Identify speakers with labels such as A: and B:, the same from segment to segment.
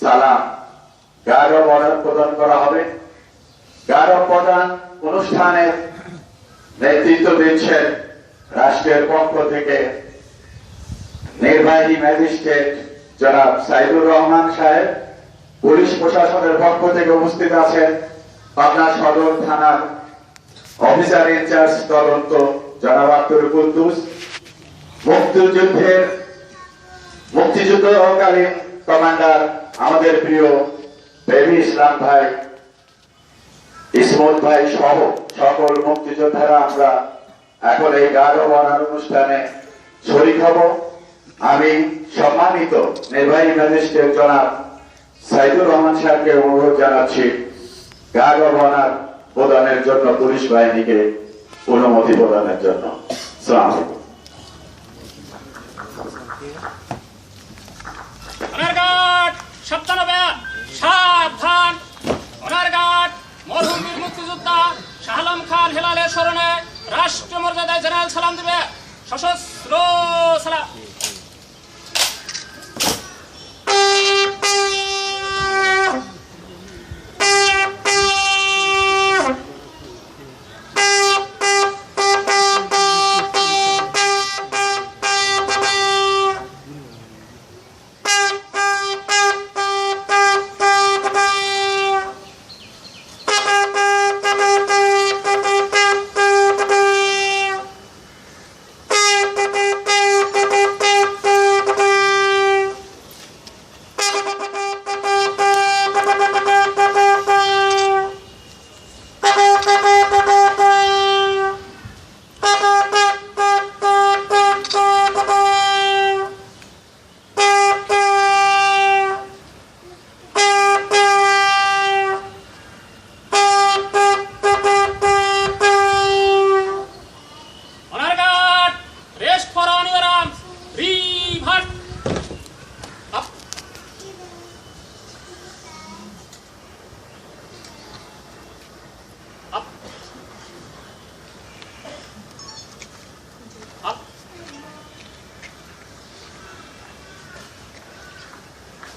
A: সালাম গারো বরণ প্রদান করা হবে। গারো প্রদান অনুষ্ঠানের নেতৃত্ব দিচ্ছেন রাষ্ট্রের পক্ষ থেকে নির্বাহী ম্যাজিস্ট্রেট জনাব সাইদুর রহমান সাহেব। পুলিশ প্রশাসনের পক্ষ থেকে উপস্থিত আছেন পাবনা সদর থানার অফিসার ইনচার্জ তদন্ত জনাব আব্দুল কুদ্দুস। মুক্তিযুদ্ধকালীন কমান্ডার আমাদের প্রিয় বেবি ইসলাম ভাই, ইসমত ভাই সহ সকল মুক্তিযোদ্ধারা আমরা এখন এই গারো বরণ অনুষ্ঠানে শরীক হব। আমি সম্মানিত নির্বাহী ম্যাজিস্ট্রেট জনাব সাইদুর রহমান সাহেবকে অনুরোধ জানাচ্ছি গারো বরণ প্রদানের জন্য পুলিশ বাহিনীকে অনুমতি প্রদানের জন্য। আসসালামু আলাইকুম।
B: সাবধান। অনারঘাট মরহুম বীর মুক্তিযোদ্ধা শাহ আলম খান হেলালের স্মরণে রাষ্ট্রীয় মর্যাদায় জেনারেল সালাম দিবে। সশস্ত্র সালাম।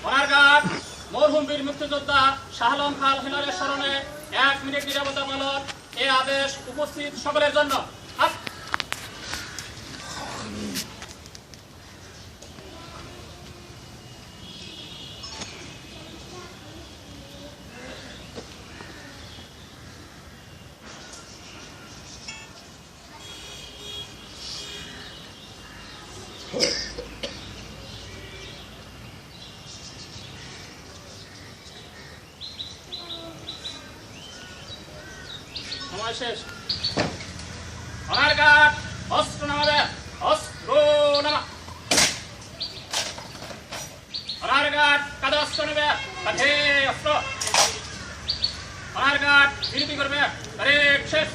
B: অনারঘাট মরহুম বীর মুক্তিযোদ্ধা শাহ আলম খান হেলালের স্মরণে 1 মিনিট নীরবতা পালন। এই আদেশ উপস্থিত সকলের জন্য। সময় শেষ। অনারঘাট অস্ত্র নামাবে। অস্ত্র নামা। অনারঘাট কাঁধে অস্ত্র নেবে। কাঁধে অস্ত্র। অনারঘাট বিরতি করবে। শেষ।